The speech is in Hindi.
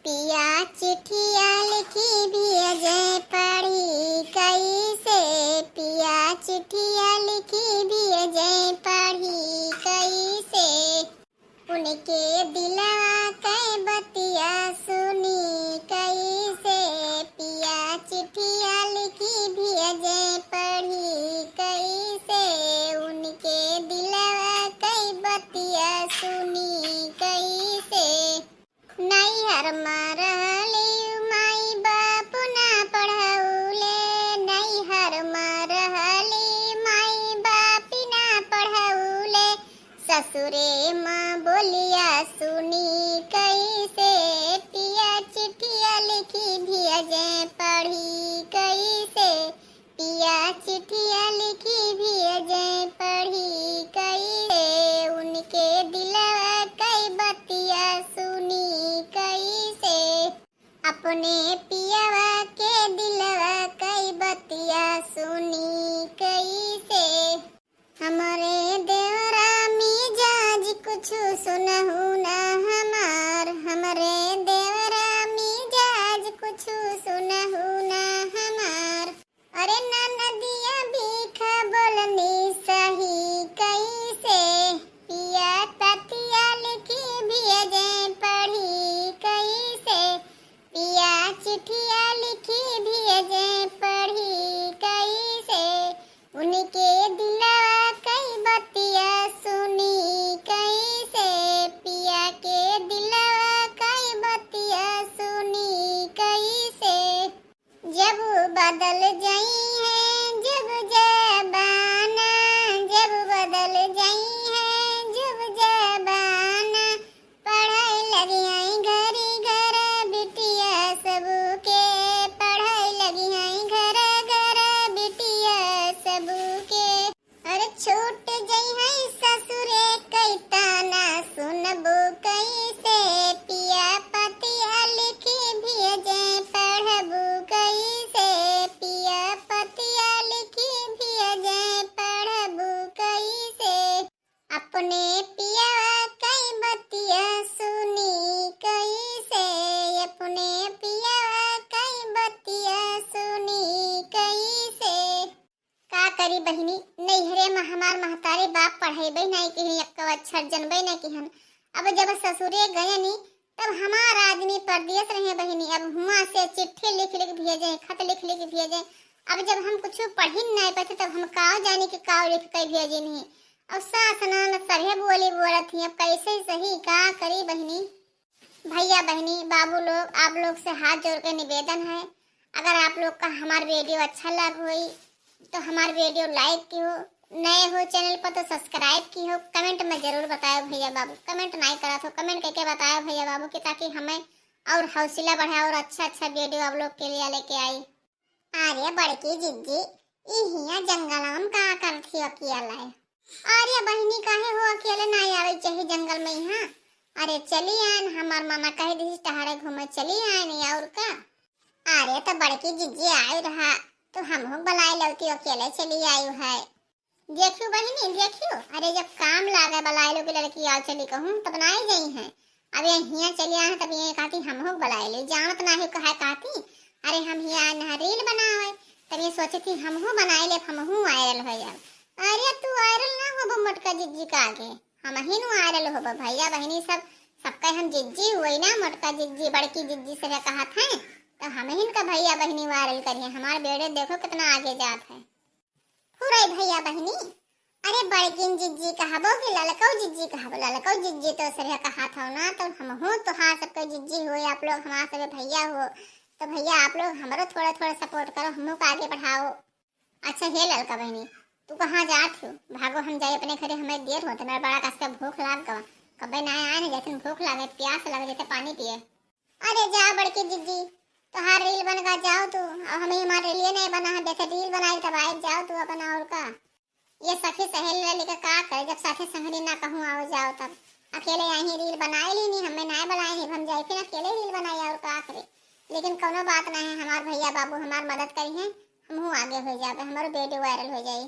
पिया चिट्ठिया लिखी भेजे पढ़ी कैसे, पिया चिट्ठिया लिखी भेजे पढ़ी कैसे, उनके दिलवा के बतिया सुनी कैसे, पिया चिट्ठिया लिखी भेजे पढ़ी कैसे, उनके दिलवा के बतिया सुनी कैसे। नैहर में रहली माई बाप ना पढ़ौले, नैहर में रहली माई बाप ना पढ़ौले, ससुरे माँ बोलिया सुनी कैसे, पिया चिट्ठिया लिखी भेजे पढ़ी कैसे, पिया चिट्ठिया लिखी भेजे पढ़ी कैसे, उनके दिलवा कई बतिया सुनी कैसे, अपने पियवा के दिलवा कई बतिया सुनी कैसे। हमारे देवरा मिजाज कुछ सुनहु ना हमार, हमारे देवरा मिजाज कुछ सुनहु ना हमार, अरे नदिया भीख बोलनी सही कैसे, पिया पतिया लिखी भेजे पढ़ी कैसे, पिया चिट्ठिया लिखी भेजे पढ़ी कैसे, उनके दिलवा कई बतिया सुनी कैसे, पिया के दिलवा कई बतिया सुनी कैसे। जब बदल जाई है जब जबाना, जब बदल जाई है जब जबाना, पढ़ाई लगी आई घरी घर बिटिया सबके, पढ़ाई लगी आई घर घर बिटिया सबके, अरे छूट जाई है ससुरे कई ताना सुनबो कैसे, पिया पतिया लिखी भेजे पढ़बो कैसे, पिया पतिया लिखी भेजे पढ़बो कैसे, अपने पिया कई बतिया सुनी कैसे, अपने पिया कई बतिया सुनी कैसे। का करी बहिनी, नैहरे में हमार महतारे बाप पढ़ेबे नहीं कि एक अक्षर जनबे नहीं कि हम, अब जब ससुरे गए नी तब हमार आदमी परदेश रहे बहिनी, अब हुआ से चिट्ठी लिख लिख भेजे, खत लिख लिख भेजे, अब जब हम कुछ पढ़ी नहीं पाते तब हम काव जाने के काव लिख कर भेजे नहीं, अब सास ननद सभे बोली बोलत थी, अब कैसे सही का करी बहिनी। भैया बहनी बाबू लोग आप लोग से हाथ जोड़ के निवेदन है, अगर आप लोग का हमार वीडियो अच्छा लग हुई तो हमार वीडियो लाइक की हो, नए हो चैनल पर तो सब्सक्राइब की हो, कमेंट में जरूर बताओ भैया बाबू, कमेंट नहीं करा तो कमेंट करके बताओ भैया बाबू कि ताकि हमें और हौसला बढ़े और अच्छा अच्छा वीडियो आप लोग के लिए लेके आई। अरे बड़की जिज्जी इहिया जंगल में का करती अकेला है, अरे बहनी काहे हो अकेले नहीं आवे चाहिए जंगल में यहाँ, अरे चली आन हमार मामा कह दी टहरे घूमे चली आन और का, अरे तो बड़की जिज्जी आई रहा तो हम बुलाए लौती अकेले चली आई है, देखियो बहनी देखियो, अरे जब काम लागे बुलाए लो कि लड़की आओ चली कहूँ तब ना ही गई है, अब यहाँ चली आए तब ये कहती हम बुलाए ले जानत ना ही कहा कहती, अरे हम यहाँ रील बनावे तब ये सोचे थी हम बनाए ले हम वायरल हो जाए, अरे तू वायरल ना हो मोटका जिज्जी का आगे हम ही वायरल हो भैया बहनी सब सबका हम जिज्जी हुई ना, मोटका जिज्जी बड़की जिज्जी से कहा था तो हम ही का भैया बहनी वायरल करिए, हमारे बेड़े देखो कितना आगे जात है। पूरा भैया बहनी अरे बड़किन जिज्जी कहबो कि ललकौ जिज्जी कहबो, ललकौ जिज्जी तो सरिया कहा था ना, तो हम हो तो हाँ सबको जिज्जी हो, आप लोग हमारे सब भैया हो, तो भैया आप लोग हमारो थोड़ा थोड़ा सपोर्ट करो, हम को आगे बढ़ाओ। अच्छा हे ललका बहनी तू कहाँ जात हो, भागो हम जाए अपने घरे, हमें देर होते मेरा बड़ा कस भूख लाग गवा, कबे ना आए ना जैसे भूख लागे प्यास लगे जैसे पानी पिए। अरे जा बड़की जिज्जी तोहार रील बन गा जाओ तू, अब हमें हमारे लिए नहीं बना है, जैसे रील बनाई तब आए जाओ तू अपना और का, ये सखी सहेली लेकर का करे जब साथे संगनी ना कहूँ आओ जाओ तब अकेले यहीं रील बनाए ली नहीं, हमें ना बनाए ही हम जाए फिर अकेले रील बनाए और का करे, लेकिन कोनो बात नहीं है, हमारे भैया बाबू हमार मदद करी है, हम आगे हो जाए हमारे वीडियो वायरल हो जाए।